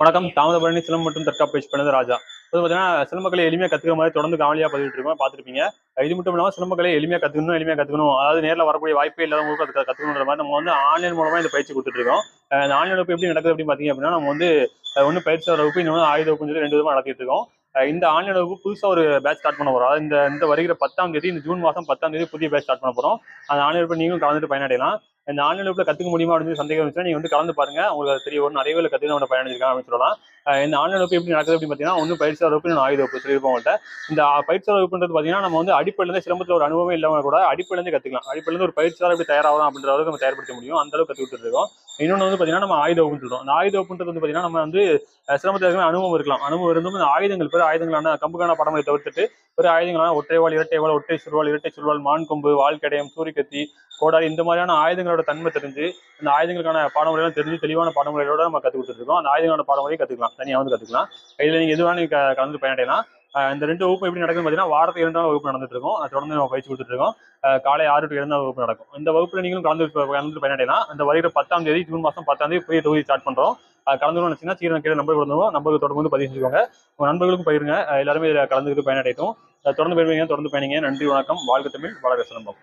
வணக்கம். தாமிரபரணி சிலம்பம் மற்றும் தற்காப்பு பயிற்சி பண்ணது ராஜா. பார்த்தீங்கன்னா சிலம்பக்கலை எளிமையாக கற்றுக்கிற மாதிரி தொடர்ந்து காவலியாக பதிவிட்டு இருக்கோம், பார்த்துருப்பீங்க. இது மட்டும் இல்லாமல் சிலம்பக்கலை எளிமையாக கற்றுக்கணும், அதாவது நேரில் வரக்கூடிய வாய்ப்பே இல்லாதவங்களுக்கு அது கற்றுக்கணுன்ற மாதிரி நம்ம வந்து ஆன்லைன் மூலமாக இந்த பயிற்சி கொடுத்துருக்கோம். இந்த ஆன்லைன் வகுப்பு எப்படி நடக்குது அப்படின்னு பார்த்தீங்க அப்படின்னா, நம்ம வந்து ஒன்று பயிற்சி வகுப்பு, இன்னொன்று ஆயுத வகுப்புன்னு சொல்லி 2 விதமாக நடத்திட்டு இருக்கோம். இந்த ஆன்லைன் வகுப்பு புதுசாக ஒரு பேட்ச் ஸ்டார்ட் பண்ண போகிறோம். அதாவது இந்த வருகிற 10ஆம் தேதி, இந்த ஜூன் மாதம் 10ஆம் தேதி புதிய பேட்ச் ஸ்டார்ட் பண்ண போகிறோம். அந்த ஆன்லைன் வகுப்பு நீங்களும் கலந்துட்டு பயனடையலாம். இந்த ஆன்லைன் வகுப்புல கற்றுக்க முடியுமா அப்படின்னு சந்தேகம் இருந்துச்சுன்னா நீங்க வந்து கலந்து பாருங்க, உங்களுக்கு அது தெரிய வரும். நிறைய பேர் கற்றுக்க பயனடைஞ்சிருக்காங்க அப்படின்னு சொல்லலாம். இந்த ஆன்லைன் வகுப்பு எப்படி நடக்குது அப்படின்னு பார்த்தீங்கன்னா, ஒன்று பயிற்சியாளர் வகுப்பு, இன்னொன்று ஆயுத வகுப்பு சொல்லியிருப்போம் உங்கள்கிட்ட. இந்த பயிற்சியாளர் வகுப்புன்றது பார்த்தீங்கன்னா, நம்ம வந்து அடிப்படையிலேருந்து சிலம்பத்தில் ஒரு அனுபவம் இல்லாமல் கூட அடிப்படையிலேருந்து கற்றுக்கலாம். அடிப்படையிலேருந்து ஒரு பயிற்சியாளர் எப்படி தயாராகலாம் அப்படின்ற அளவுக்கு நம்ம தயார்படுத்த முடியும், அந்த அளவுக்கு கற்றுக் கொடுத்துருக்கோம். இன்னொன்று வந்து பார்த்தீங்கன்னா, நம்ம ஆயுத வகுப்புன்னு சொல்றோம். அந்த ஆயுத வகுப்புன்றது வந்து பார்த்தீங்கன்னா, நம்ம வந்து சிலம்பத்தில் அனுபவம் இருக்கலாம். அனுபவம் இருந்தும் இந்த ஆயுதங்கள் பிற ஆயுதங்களான கம்புக்கான படங்களை தவிர்த்துட்டு பிற ஆயுதங்களான ஒற்றைவாள், இரட்டைவாள், ஒற்றை சுருவாள், இரட்டை சுருவாள், மான் கொம்பு, வாழ்கடயம், சூரிக்கத்தி, கோடாரி, இந்த மாதிரியான ஆயுதங்களோட தன்மை தெரிஞ்சு, அந்த ஆயுதங்களுக்கான பாடமுறையெல்லாம் தெரிஞ்சு தெளிவான பாடமுறையோட நம்ம கற்றுக் கொடுத்துருக்கோம். அந்த ஆயுதங்களோட பாடமுறையை கற்றுக்கலாம், தனியாக வந்து கற்றுக்கலாம். இதில் நீங்கள் எது வேணும் கலந்து பயனடையலாம். இந்த 2 வகுப்பு எப்படி நடக்குதுன்னு பார்த்தீங்கன்னா, வாரத்துக்கு 2 நாள் வகுப்பு நடந்துட்டு இருக்கும். அதை தொடர்ந்து நம்ம பயிற்சி கொடுத்துட்டு இருக்கோம். காலை 6 to 7 வகுப்பு நடக்கும். இந்த வகுப்புல நீங்களும் கலந்து பயனடையலாம். இந்த வருகிற 10ஆம் தேதி, ஜூன் மாதம் 10ஆம் தேதி புதிய தொகுதி ஸ்டார்ட் பண்றோம். கலந்துக்கணும்னு நினைச்சீங்கன்னா சீக்கிரம் கீழே நம்பர் கொடுத்துருவோம். நம்பருக்கு தொடர்பு வந்து பதிவு செஞ்சுக்கோங்க. உங்க நண்பர்களுக்கும் பயிருங்க. எல்லாருமே இதில் கலந்துக்கிட்டு பயனடையட்டும். தொடர்ந்து பயிர்வீங்க, தொடர்ந்து பயணிங்க. நன்றி, வணக்கம். வாழ்க தமிழ், வாழ்க சிலம்பம்.